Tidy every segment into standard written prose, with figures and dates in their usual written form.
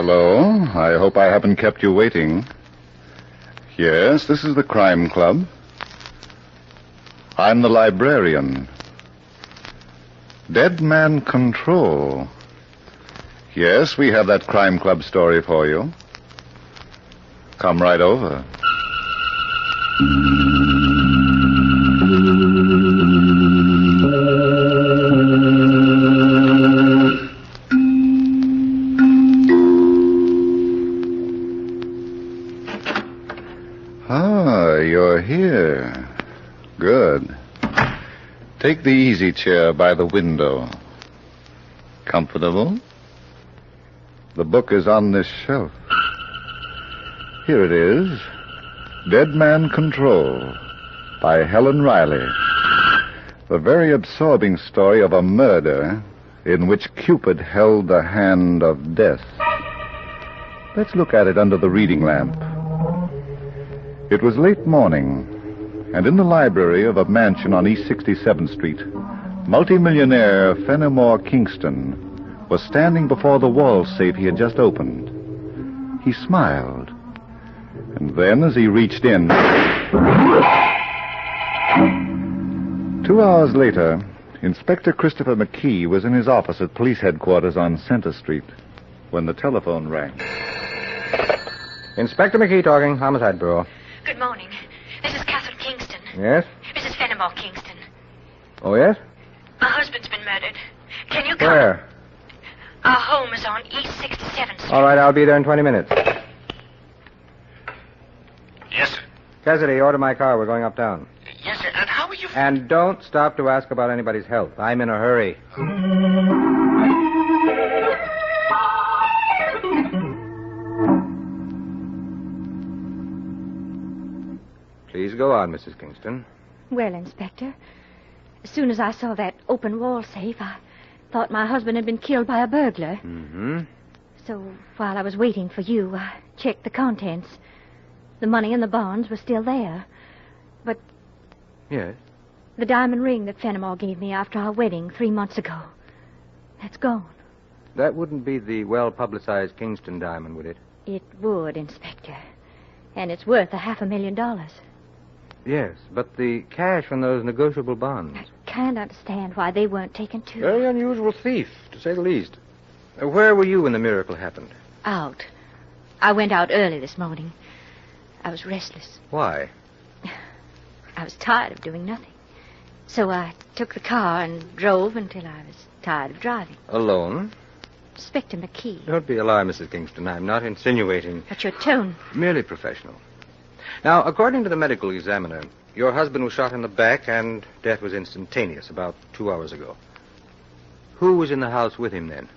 Hello. I hope I haven't kept you waiting. Yes, this is the Crime Club. I'm the librarian. Dead Man Control. Yes, we have that Crime Club story for you. Come right over. Ah, you're here. Good. Take the easy chair by the window. Comfortable? The book is on this shelf. Here it is. Dead Man Control by Helen Riley. The very absorbing story of a murder in which Cupid held the hand of death. Let's look at it under the reading lamp. It was late morning, and in the library of a mansion on East 67th Street, multimillionaire Fenimore Kingston was standing before the wall safe he had just opened. He smiled, and then as he reached in... 2 hours later, Inspector Christopher McKee was in his office at police headquarters on Center Street when the telephone rang. Inspector McKee talking, Homicide Bureau. Good morning. This is Catherine Kingston. Yes? Mrs. Fenimore Kingston. Oh, yes? My husband's been murdered. Can you come? Where? Our home is on East 67th Street. All right, I'll be there in 20 minutes. Yes, sir. Cassidy, order my car. We're going uptown. Yes, sir. And how are you... And don't stop to ask about anybody's health. I'm in a hurry. Please go on, Mrs. Kingston. Well, Inspector, as soon as I saw that open wall safe, I thought my husband had been killed by a burglar. Mm-hmm. So while I was waiting for you, I checked the contents. The money and the bonds were still there. But Yes? the diamond ring that Fenimore gave me after our wedding 3 months ago, that's gone. That wouldn't be the well-publicized Kingston diamond, would it? It would, Inspector. And it's worth $500,000. Yes, but the cash from those negotiable bonds. I can't understand why they weren't taken too. Very unusual thief, to say the least. Where were you when the miracle happened? Out. I went out early this morning. I was restless. Why? I was tired of doing nothing. So I took the car and drove until I was tired of driving. Alone? Inspector McKee. Don't be alarmed, Mrs. Kingston. I'm not insinuating. But your tone... Merely professional. Now, according to the medical examiner, your husband was shot in the back and death was instantaneous about 2 hours ago. Who was in the house with him then?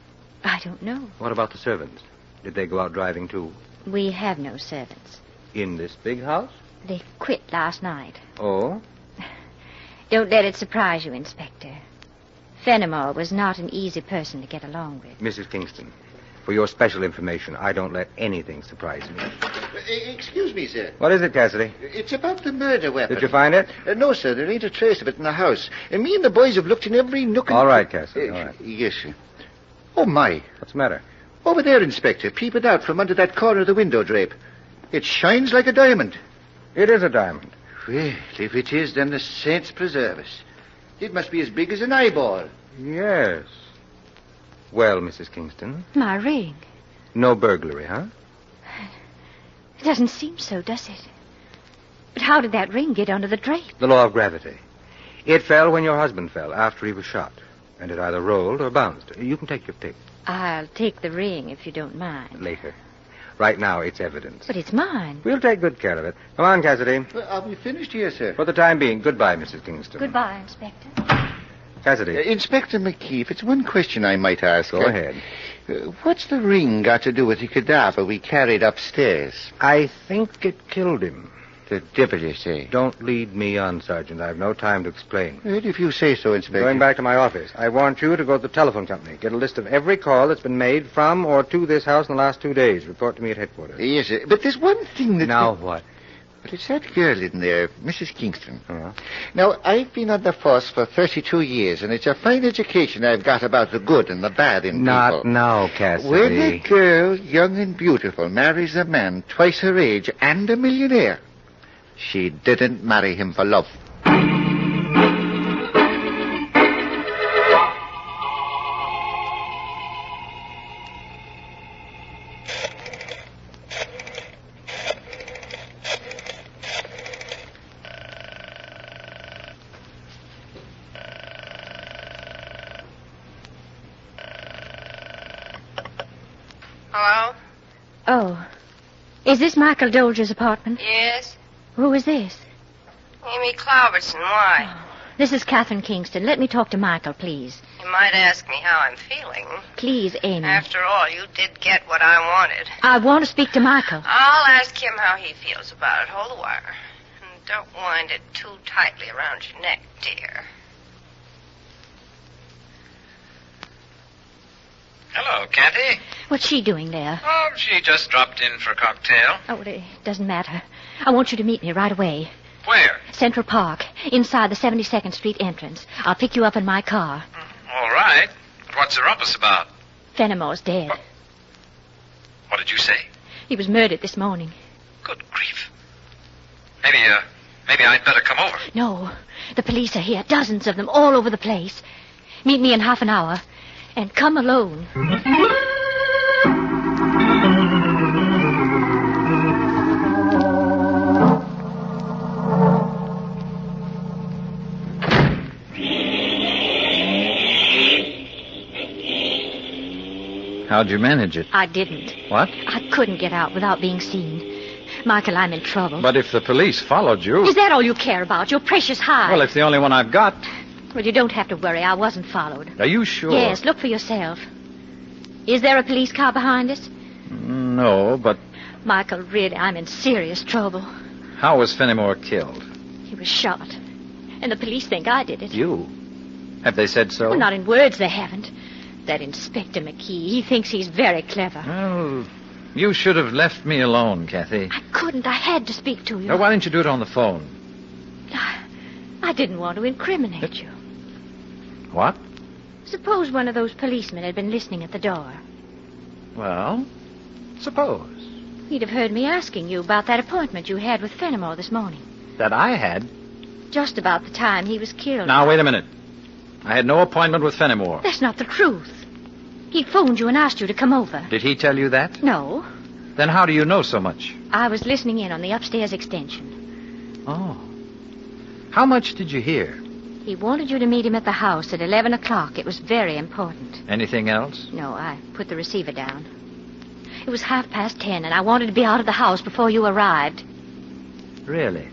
I don't know. What about the servants? Did they go out driving too? We have no servants. In this big house? They quit last night. Oh? Don't let it surprise you, Inspector. Fenimore was not an easy person to get along with. Mrs. Kingston, for your special information, I don't let anything surprise me. Excuse me, sir. What is it, Cassidy? It's about the murder weapon. Did you find it? No, sir. There ain't a trace of it in the house. And me and the boys have looked in every nook and... All right, Cassidy, all right. Yes, sir. Oh, my. What's the matter? Over there, Inspector. Peep it out from under that corner of the window drape. It shines like a diamond. It is a diamond. Well, if it is, then the saints preserve us. It must be as big as an eyeball. Yes. Well, Mrs. Kingston, My ring. no burglary, huh? It doesn't seem so, does it? But how did that ring get under the drape? The law of gravity. It fell when your husband fell, after he was shot. And it either rolled or bounced. You can take your pick. I'll take the ring if you don't mind. Later. Right now, it's evidence. But it's mine. We'll take good care of it. Come on, Cassidy. Well, are we finished here, sir? For the time being, goodbye, Mrs. Kingston. Goodbye, Inspector. Cassidy. Inspector McKee, if it's one question I might ask... Go ahead. What's the ring got to do with the cadaver we carried upstairs? I think it killed him. The devil, you say? Don't lead me on, Sergeant. I have no time to explain. Well, if you say so, Inspector. Going back to my office, I want you to go to the telephone company. Get a list of every call that's been made from or to this house in the last 2 days. Report to me at headquarters. Yes, sir. But there's one thing that... Now what? But it's that girl in there, Mrs. Kingston. Uh-huh. Now, I've been on the force for 32 years, and it's a fine education I've got about the good and the bad in Not people. now, Cassidy. When a girl, young and beautiful, marries a man twice her age and a millionaire, she didn't marry him for love. Hello? Oh. Is this Michael Dolger's apartment? Yes? Who is this? Amy Cloverton, why? This is Catherine Kingston. Let me talk to Michael, please. You might ask me how I'm feeling. Please, Amy. After all, you did get what I wanted. I want to speak to Michael. I'll ask him how he feels about it. Hold the wire. And don't wind it too tightly around your neck, dear. Hello, Cathy. What's she doing there? Oh, she just dropped in for a cocktail. Oh, it doesn't matter. I want you to meet me right away. Where? Central Park, inside the 72nd Street entrance. I'll pick you up in my car. All right. But what's the rumpus about? Fenimore's dead. What did you say? He was murdered this morning. Good grief. Maybe I'd better come over. No, the police are here, dozens of them, all over the place. Meet me in half an hour, and come alone. How'd you manage it? I didn't. What? I couldn't get out without being seen. Michael, I'm in trouble. But if the police followed you... Is that all you care about? Your precious hide? Well, it's the only one I've got. Well, you don't have to worry. I wasn't followed. Are you sure? Yes, look for yourself. Is there a police car behind us? No, but Michael, really, I'm in serious trouble. how was Fenimore killed? He was shot. And the police think I did it. You? Have they said so? Well, not in words, they haven't. That Inspector McKee, he thinks he's very clever. Well, you should have left me alone, Kathy. I couldn't. I had to speak to you. Now, why didn't you do it on the phone? I didn't want to incriminate you. What? Suppose one of those policemen had been listening at the door. Well, suppose. He'd have heard me asking you about that appointment you had with Fenimore this morning. That I had? Just about the time he was killed. Now, wait a minute. I had no appointment with Fenimore. That's not the truth. He phoned you and asked you to come over. Did he tell you that? No. Then how do you know so much? I was listening in on the upstairs extension. Oh. How much did you hear? He wanted you to meet him at the house at 11 o'clock. It was very important. Anything else? No, I put the receiver down. It was 10:30, and I wanted to be out of the house before you arrived. Really?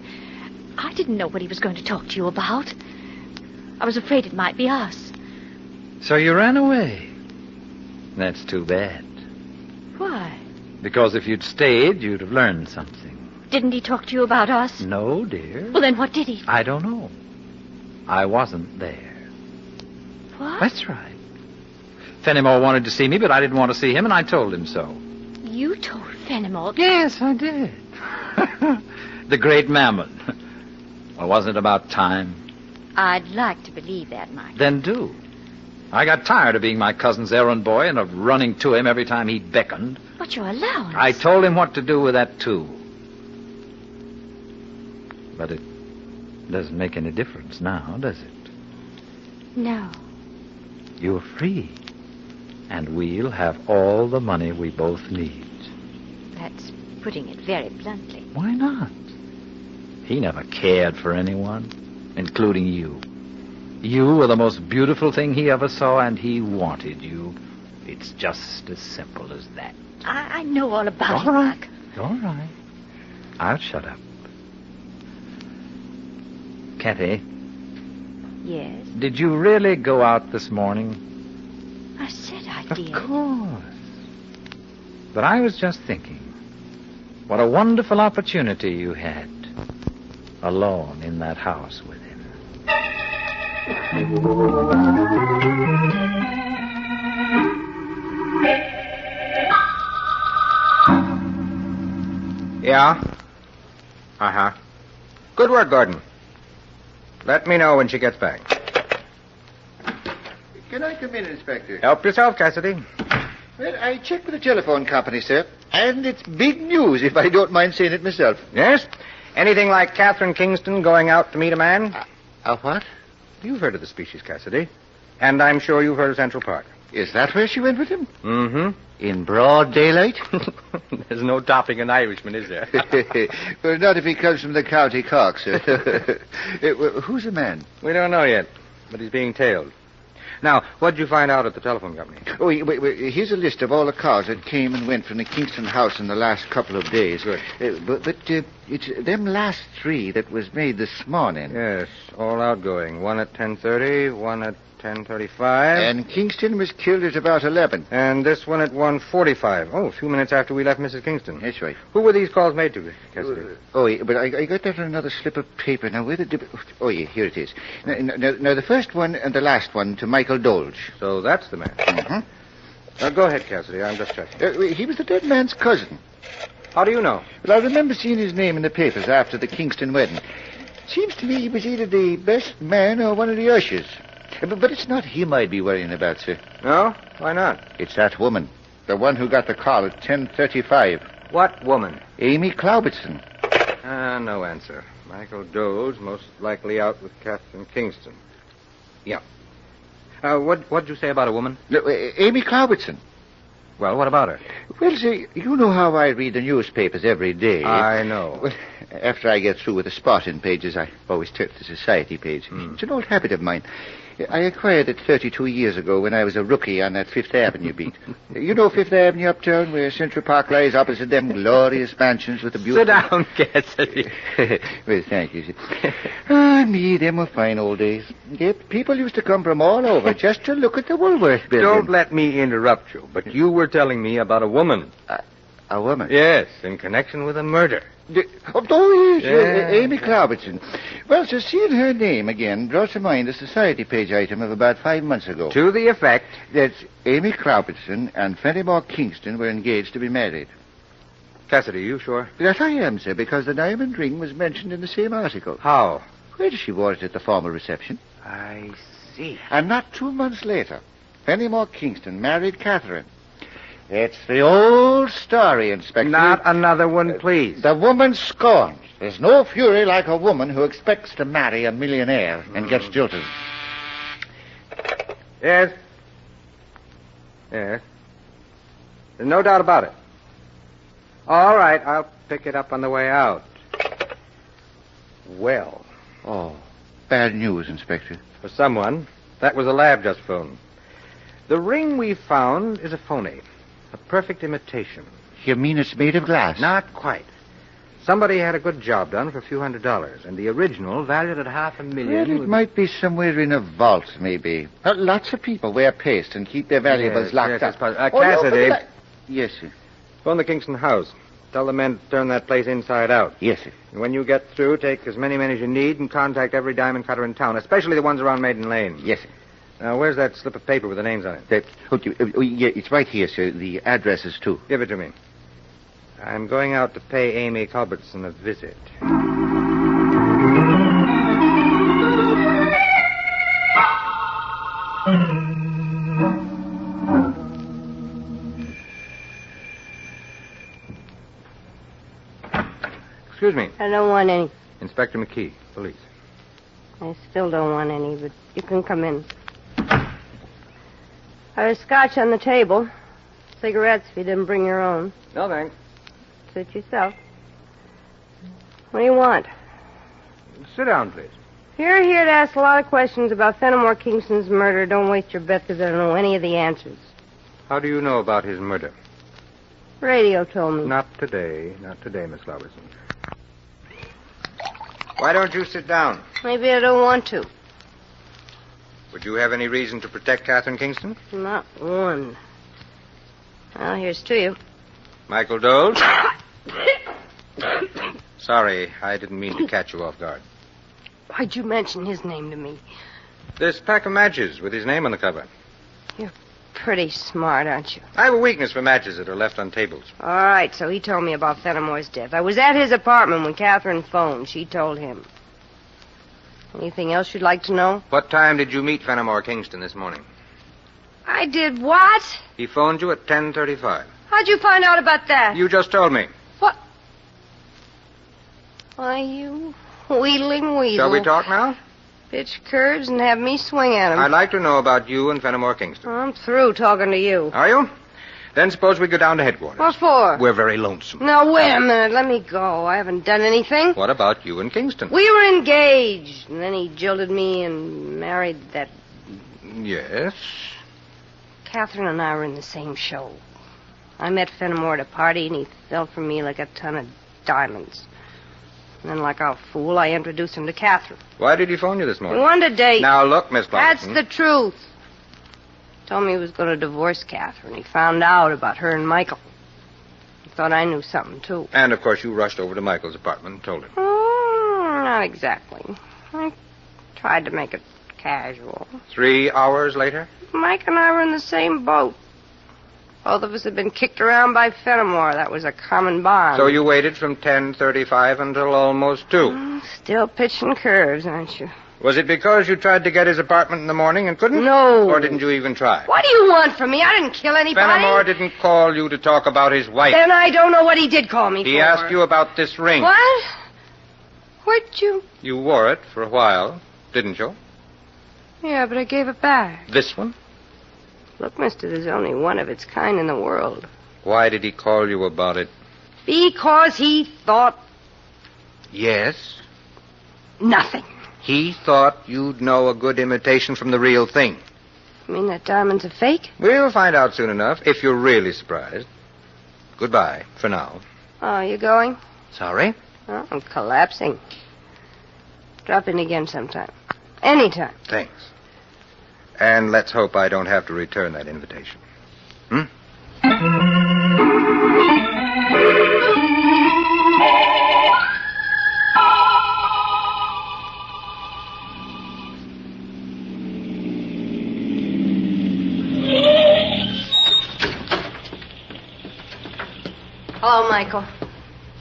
I didn't know what he was going to talk to you about. I was afraid it might be us. So you ran away. That's too bad. Why? Because if you'd stayed, you'd have learned something. Didn't he talk to you about us? No, dear. Well, then what did he? I don't know. I wasn't there. What? That's right. Fenimore wanted to see me, but I didn't want to see him, and I told him so. You told Fenimore? Yes, I did. The great mammoth. Well, wasn't it about time? I'd like to believe that, Mike. Then do. I got tired of being my cousin's errand boy and of running to him every time he beckoned. But your allowance. I told him what to do with that, too. But it doesn't make any difference now, does it? No. You're free. And we'll have all the money we both need. That's putting it very bluntly. Why not? He never cared for anyone, including you. You were the most beautiful thing he ever saw, and he wanted you. It's just as simple as that. I know all about it, All right. Mike. All right. I'll shut up. Kathy, Yes. did you really go out this morning? I said I Of did. course. But I was just thinking, what a wonderful opportunity you had, alone in that house with him. Yeah? Uh-huh. Good work, Gordon. Let me know when she gets back. Can I come in, Inspector? Help yourself, Cassidy. Well, I checked with the telephone company, sir, and it's big news, if I don't mind saying it myself. Yes? Anything like Catherine Kingston going out to meet a man? A what? You've heard of the species, Cassidy. And I'm sure you've heard of Central Park. Is that where she went with him? Mm-hmm. In broad daylight? There's no topping an Irishman, is there? Well, not if he comes from the County Cork, sir. Who's the man? We don't know yet, but he's being tailed. Now, what'd you find out at the telephone company? Oh, wait, here's a list of all the cars that came and went from the Kingston house in the last couple of days. Good. But it's them last three that was made this morning. Yes, all outgoing. One at 10:30, one at 10:35. And Kingston was killed at about 11. And this one at 1:45. Oh, a few minutes after we left Mrs. Kingston. That's right. Who were these calls made to, Cassidy? But I got that on another slip of paper. Now, where the... Oh, yeah, here it is. Now, the first one and the last one to Michael Dolge. So that's the man. Mm-hmm. Go ahead, Cassidy. I'm just checking. He was the dead man's cousin. How do you know? Well, I remember seeing his name in the papers after the Kingston wedding. Seems to me he was either the best man or one of the ushers. But it's not him I'd be worrying about, sir. No? Why not? It's that woman. The one who got the call at 10:35. What woman? Amy Cloubertson. No answer. Michael Dole's most likely out with Catherine Kingston. Yeah. What'd you say about a woman? Amy Cloubertson. Well, what about her? Well, see, you know how I read the newspapers every day. I know. Well, after I get through with the spotting pages, I always turn to the society page. It's an old habit of mine. I acquired it 32 years ago when I was a rookie on that Fifth Avenue beat. You know Fifth Avenue uptown, where Central Park lies opposite them glorious mansions with the beautiful... Sit down, Cassidy. Well, thank you. Me, them were fine old days. Yep, people used to come from all over just to look at the Woolworth building. Don't let me interrupt you, but you were telling me about a woman. A woman? Yes, in connection with a murder. Yes, Amy Cloubertson. Well, so seeing her name again brought to mind a society page item of about 5 months ago. To the effect that Amy Cloubertson and Fenimore Kingston were engaged to be married. Cassidy, you sure? That I am, sir, because the diamond ring was mentioned in the same article. How? Well, she wore it at the formal reception. I see. And not 2 months later, Fenimore Kingston married Catherine. It's the old story, Inspector. Not another one, please. The woman scorned. There's no fury like a woman who expects to marry a millionaire and gets jilted. Yes. Yes. There's no doubt about it. All right, I'll pick it up on the way out. Well. Oh, bad news, Inspector. For someone, that was a lab just phone. The ring we found is a phony. A perfect imitation. You mean it's made of glass? Not quite. Somebody had a good job done for a few $100s, and the original, valued at $500,000... Well, it might be somewhere in a vault, maybe. Lots of people wear paste and keep their valuables locked up. Cassidy. Yes, sir. Phone the Kingston house. Tell the men to turn that place inside out. Yes, sir. And when you get through, take as many men as you need and contact every diamond cutter in town, especially the ones around Maiden Lane. Yes, sir. Now, where's that slip of paper with the names on it? Yeah, it's right here, sir. The addresses, too. Give it to me. I'm going out to pay Amy Culbertson a visit. Excuse me. I don't want any. Inspector McKee, police. I still don't want any, but you can come in. There's scotch on the table. Cigarettes if you didn't bring your own. No, thanks. Suit yourself. What do you want? Sit down, please. You're here to ask a lot of questions about Fenimore Kingston's murder. Don't waste your breath because I don't know any of the answers. How do you know about his murder? Radio told me. Not today, Miss Robertson. Why don't you sit down? Maybe I don't want to. Would you have any reason to protect Catherine Kingston? Not one. Well, here's to you. Michael Doles? Sorry, I didn't mean to catch you off guard. Why'd you mention his name to me? This pack of matches with his name on the cover. Here, pretty smart, aren't you? I have a weakness for matches that are left on tables. All right, so he told me about Fenimore's death. I was at his apartment when Catherine phoned. She told him. Anything else you'd like to know? What time did you meet Fenimore Kingston this morning? I did what? He phoned you at 10:35. How'd you find out about that? You just told me. What? Why, you wheedling weasel. Shall we talk now? Pitch curves and have me swing at him. I'd like to know about you and Fenimore Kingston. I'm through talking to you. Are you? Then suppose we go down to headquarters. What for? We're very lonesome. Now, wait a minute. Let me go. I haven't done anything. What about you and Kingston? We were engaged, and then he jilted me and married that... Yes. Catherine and I were in the same show. I met Fenimore at a party, and he fell for me like a ton of diamonds. And then, like a fool, I introduced him to Catherine. Why did he phone you this He morning? wanted to date. Now, look, Miss That's Blunderson. the truth. Told me he was going to divorce Catherine. He found out about her and Michael. He thought I knew something, too. And, of course, you rushed over to Michael's apartment and told him. Oh, not exactly. I tried to make it casual. 3 hours later? Mike and I were in the same boat. Both of us had been kicked around by Fenimore. That was a common bond. So you waited from 10:35 until almost 2. Still pitching curves, aren't you? Was it because you tried to get his apartment in the morning and couldn't? No. Or didn't you even try? What do you want from me? I didn't kill anybody. Fenimore didn't call you to talk about his wife. Then I don't know what he did call me for. He asked you about this ring. What? Where'd you... You wore it for a while, didn't you? Yeah, but I gave it back. This one? Look, mister, there's only one of its kind in the world. Why did he call you about it? Because he thought Yes. nothing. He thought you'd know a good imitation from the real thing. You mean that diamond's a fake? We'll find out soon enough, if you're really surprised. Goodbye, for now. Oh, you going? Sorry? Oh, I'm collapsing. Drop in again sometime. Anytime. Thanks. And let's hope I don't have to return that invitation. Hmm? Hello, Michael.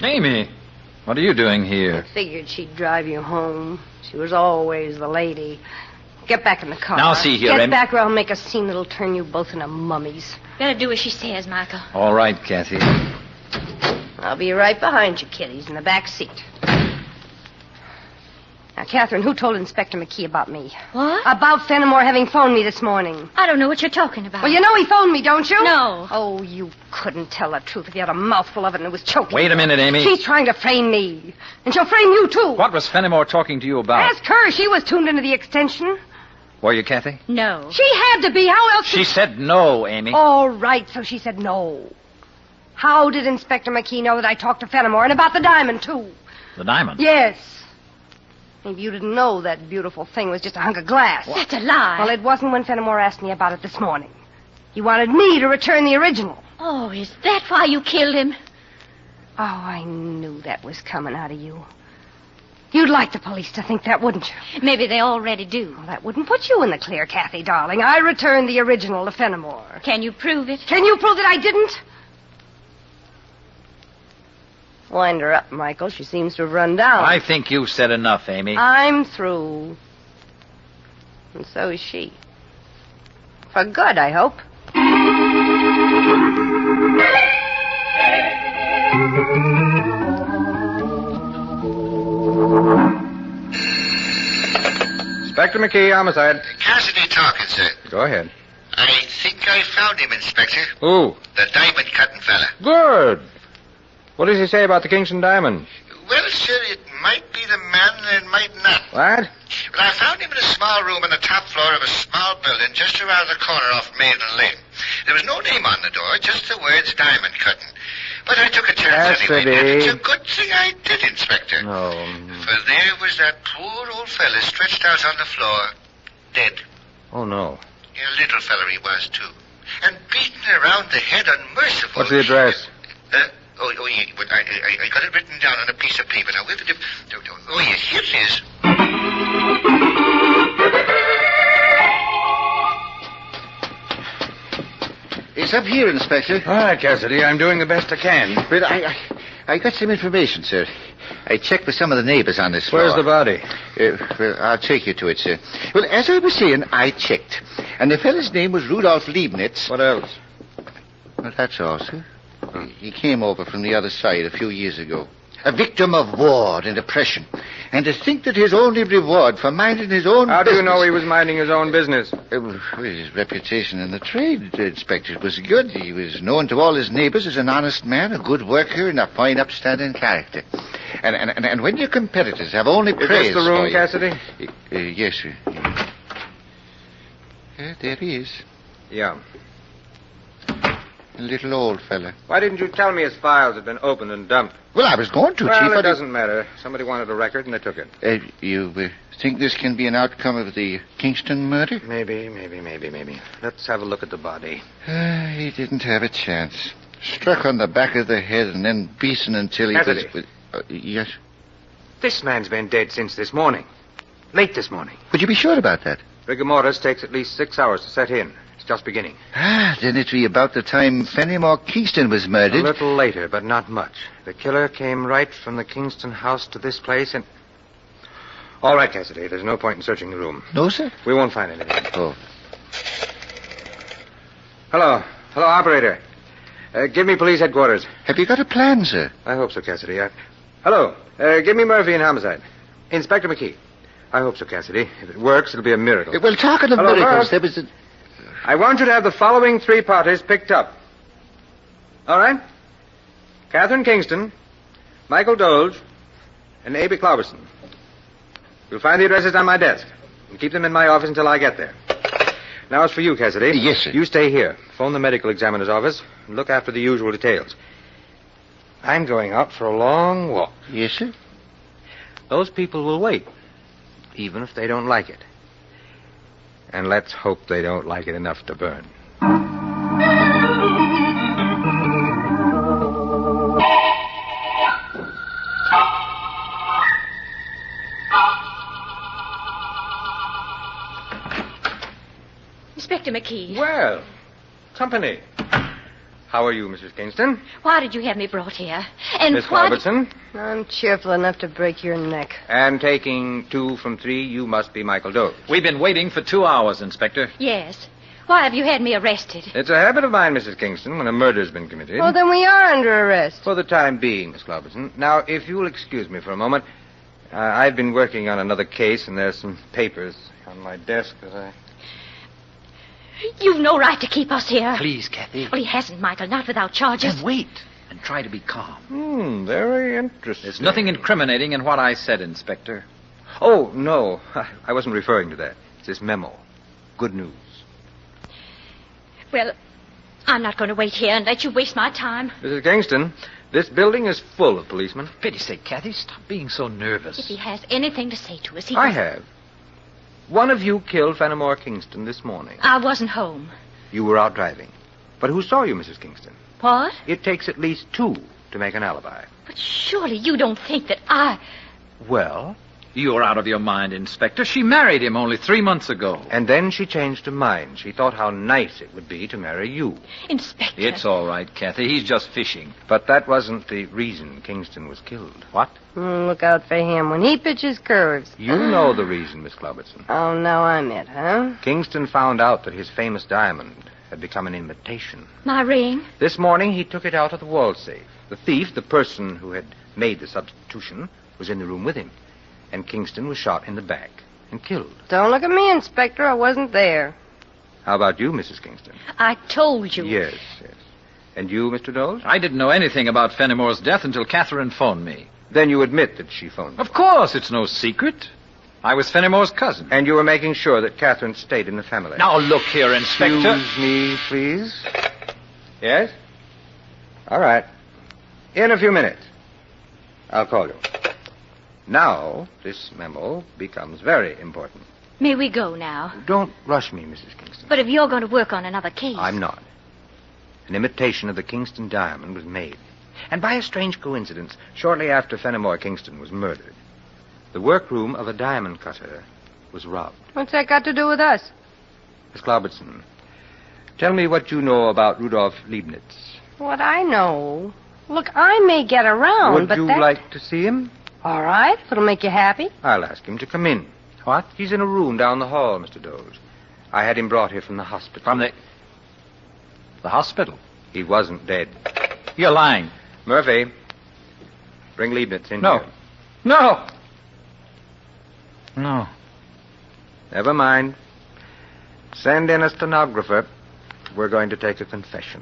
Amy, what are you doing here? Figured she'd drive you home. She was always the lady. Get back in the car. Now, see here, Get Amy. back or I'll make a scene that'll turn you both into mummies. Better do as she says, Michael. All right, Kathy. I'll be right behind you, kiddies, in the back seat. Now, Catherine, who told Inspector McKee about me? What? About Fenimore having phoned me this morning. I don't know what you're talking about. Well, you know he phoned me, don't you? No. Oh, you couldn't tell the truth if you had a mouthful of it and it was choking. Wait a minute, Amy. She's trying to frame me. And she'll frame you, too. What was Fenimore talking to you about? Ask her. She was tuned into the extension. Were you, Kathy? No. She had to be. How else... She said no, Amy. All right, so she said no. How did Inspector McKee know that I talked to Fenimore and about the diamond, too? The diamond? Yes. Maybe you didn't know that beautiful thing was just a hunk of glass. That's a lie. Well, it wasn't when Fenimore asked me about it this morning. He wanted me to return the original. Oh, is that why you killed him? Oh, I knew that was coming out of you. You'd like the police to think that, wouldn't you? Maybe they already do. Well, that wouldn't put you in the clear, Kathy, darling. I returned the original to Fenimore. Can you prove it? Can you prove that I didn't? Wind her up, Michael. She seems to have run down. I think you've said enough, Amy. I'm through. And so is she. For good, I hope. Inspector McKee, homicide. Cassidy talking, sir. Go ahead. I think I found him, Inspector. Who? The diamond-cutting fella. Good. What does he say about the Kingston diamond? Well, sir, it might be the man and it might not. What? But I found him in a small room on the top floor of a small building just around the corner off Maiden Lane. There was no name on the door, just the words diamond cutting. But I took a chance anyway. Cassidy. And it's a good thing I did, Inspector. No. For there was that poor old fella stretched out on the floor, dead. Oh, no. Yeah, little fella he was, too. And beaten around the head unmerciful. What's the address? Yeah, but I got it written down on a piece of paper. Now, where did it... Oh, yes, here it is. It's up here, Inspector. All right, Cassidy, I'm doing the best I can. But I got some information, sir. I checked with some of the neighbors on this floor. Where's the body? Well, I'll take you to it, sir. Well, as I was saying, I checked. And the fellow's name was Rudolph Leibniz. What else? Well, that's all, sir. He came over from the other side a few years ago. A victim of war and oppression. And to think that his only reward for minding his own How business... do you know he was minding his own business? Well, his reputation in the trade, Inspector, was good. He was known to all his neighbors as an honest man, a good worker, and a fine, upstanding character. And when your competitors have only praise... Is this the room, for you- Cassidy? Yes, sir. There he is. Yeah. A little old fella. Why didn't you tell me his files had been opened and dumped? Well, I was going to, Chief. Well, it but doesn't matter. Somebody wanted a record, and they took it. You think this can be an outcome of the Kingston murder? Maybe. Let's have a look at the body. He didn't have a chance. Struck on the back of the head and then beaten until he Cassidy. was... yes? This man's been dead since this morning. Late this morning. Would you be sure about that? Rigor mortis takes at least 6 hours to set in. It's just beginning. Then it'd be about the time Fenimore Kingston was A murdered. little later, but not much. The killer came right from the Kingston house to this place and... All right, Cassidy, there's no point in searching the room. No, sir? We won't find anything. Oh. Hello, operator. Give me police headquarters. Have you got a plan, sir? I hope so, Cassidy. Hello, give me Murphy and homicide. Inspector McKee. I hope so, Cassidy. If it works, it'll be a miracle. Well, talking of Hello, miracles, Murph. there was a... I want you to have the following 3 parties picked up. All right? Catherine Kingston, Michael Dolge, and A.B. Cloverson. You'll find the addresses on my desk. And keep them in my office until I get there. Now, as for you, Cassidy. Yes, sir. You stay here. Phone the medical examiner's office and look after the usual details. I'm going out for a long walk. Yes, sir? Those people will wait, even if they don't like it. And let's hope they don't like it enough to burn. Inspector McKee. Well, company. How are you, Mrs. Kingston? Why did you have me brought here? And Miss why... Robertson? I'm cheerful enough to break your neck. And taking 2 from 3, you must be Michael Doe. We've been waiting for 2 hours, Inspector. Yes. Why have you had me arrested? It's a habit of mine, Mrs. Kingston, when a murder's been committed. Well, then we are under arrest. For the time being, Miss Robertson. Now, if you'll excuse me for a moment, I've been working on another case, and there's some papers on my desk that I... You've no right to keep us here. Please, Kathy. Well, he hasn't, Michael, not without charges. Then wait and try to be calm. Very interesting. There's nothing incriminating in what I said, Inspector. Oh, no. I wasn't referring to that. It's this memo. Good news. Well, I'm not going to wait here and let you waste my time. Mrs. Kingston, this building is full of policemen. For pity's sake, Kathy, stop being so nervous. If he has anything to say to us, he I can... have. One of you killed Fenimore Kingston this morning. I wasn't home. You were out driving. But who saw you, Mrs. Kingston? What? It takes at least 2 to make an alibi. But surely you don't think that I... Well? You're out of your mind, Inspector. She married him only 3 months ago. And then she changed her mind. She thought how nice it would be to marry you. Inspector... It's all right, Kathy. He's just fishing. But that wasn't the reason Kingston was killed. What? Look out for him when he pitches curves. You know the reason, Miss Cloverton. Oh, now I'm it, huh? Kingston found out that his famous diamond had become an imitation. My ring? This morning, he took it out of the wall safe. The thief, the person who had made the substitution, was in the room with him. And Kingston was shot in the back and killed. Don't look at me, Inspector. I wasn't there. How about you, Mrs. Kingston? I told you. Yes. And you, Mr. Doles? I didn't know anything about Fenimore's death until Catherine phoned me. Then you admit that she phoned you. Of course, it's no secret. I was Fenimore's cousin. And you were making sure that Catherine stayed in the family. Now, look here, Inspector. Excuse me, please. Yes? All right. In a few minutes. I'll call you. Now, this memo becomes very important. May we go now? Don't rush me, Mrs. Kingston. But if you're going to work on another case... I'm not. An imitation of the Kingston diamond was made. And by a strange coincidence, shortly after Fenimore Kingston was murdered, the workroom of a diamond cutter was robbed. What's that got to do with us? Miss Cloverton, Tell me what you know about Rudolf Leibniz. What I know. Look, I may get around, Would but you that... like to see him? All right, if it'll make you happy. I'll ask him to come in. What? He's in a room down the hall, Mr. Doles. I had him brought here from the hospital. From the hospital? He wasn't dead. You're lying. Murphy, bring Leibniz in No. here. No. No. Never mind. Send in a stenographer. We're going to take a confession.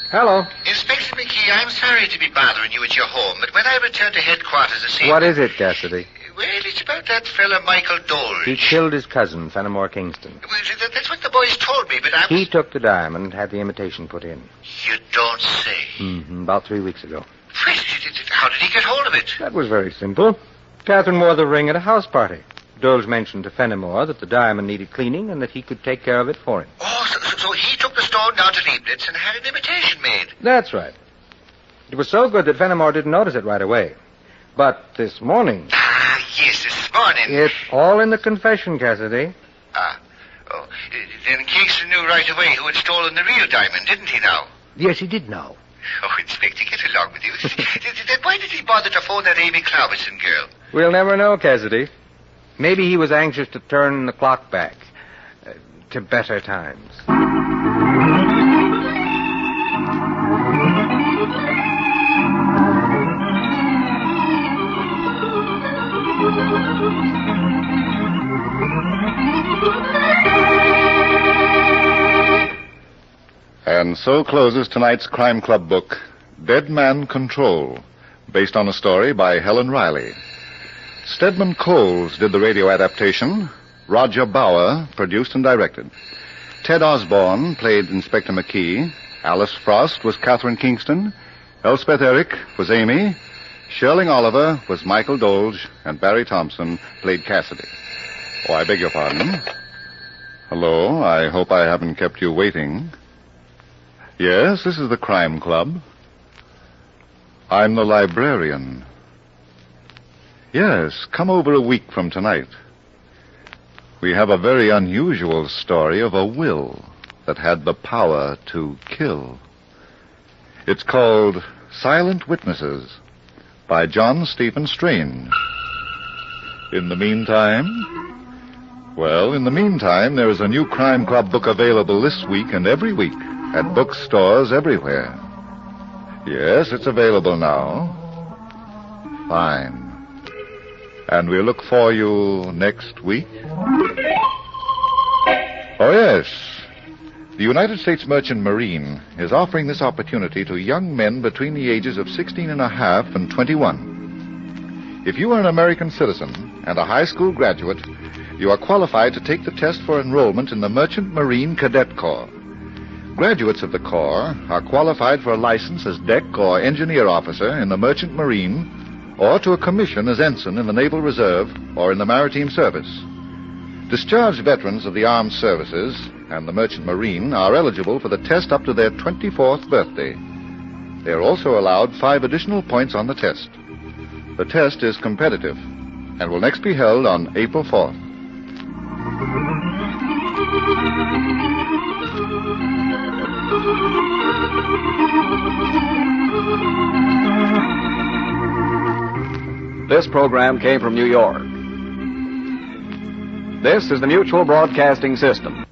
Hello. Inspector McKee, I'm sorry to be bothering you at your home, but when I returned to headquarters this evening... What is it, Cassidy? Well, it's about that fella Michael Dole. He killed his cousin, Fenimore Kingston. Well, that's what the boys told me, but I was... He took the diamond, had the imitation put in. You don't say. About 3 weeks ago. Well, how did he get hold of it? That was very simple. Catherine wore the ring at a house party. Doles mentioned to Fenimore that the diamond needed cleaning and that he could take care of it for him. Oh, so he took the stone down to Leibniz and had an imitation made. That's right. It was so good that Fenimore didn't notice it right away. But this morning... Ah, yes, this morning. It's all in the confession, Cassidy. Ah. Oh, then Kingston knew right away who had stolen the real diamond, didn't he now? Yes, he did know. Oh, Inspector, get along with you. Then why did he bother to phone that Amy Cloverson girl? We'll never know, Cassidy. Maybe he was anxious to turn the clock back to better times. And so closes tonight's Crime Club book, Dead Man Control, based on a story by Helen Riley. Stedman Coles did the radio adaptation. Roger Bauer produced and directed. Ted Osborne played Inspector McKee. Alice Frost was Catherine Kingston. Elspeth Eric was Amy. Sherling Oliver was Michael Dolge. And Barry Thompson played Cassidy. Oh, I beg your pardon. Hello, I hope I haven't kept you waiting. Yes, this is the Crime Club. I'm the librarian. Yes, come over a week from tonight. We have a very unusual story of a will that had the power to kill. It's called Silent Witnesses by John Stephen Strange. In the meantime, there is a new Crime Club book available this week and every week at bookstores everywhere. Yes, it's available now. Fine. And we'll look for you next week. Oh, yes. The United States Merchant Marine is offering this opportunity to young men between the ages of 16 and a half and 21. If you are an American citizen and a high school graduate, you are qualified to take the test for enrollment in the Merchant Marine Cadet Corps. Graduates of the Corps are qualified for a license as deck or engineer officer in the Merchant Marine or to a commission as ensign in the Naval Reserve or in the Maritime Service. Discharged veterans of the armed services and the Merchant Marine are eligible for the test up to their 24th birthday. They are also allowed 5 additional points on the test. The test is competitive and will next be held on April 4th. This program came from New York. This is the Mutual Broadcasting System.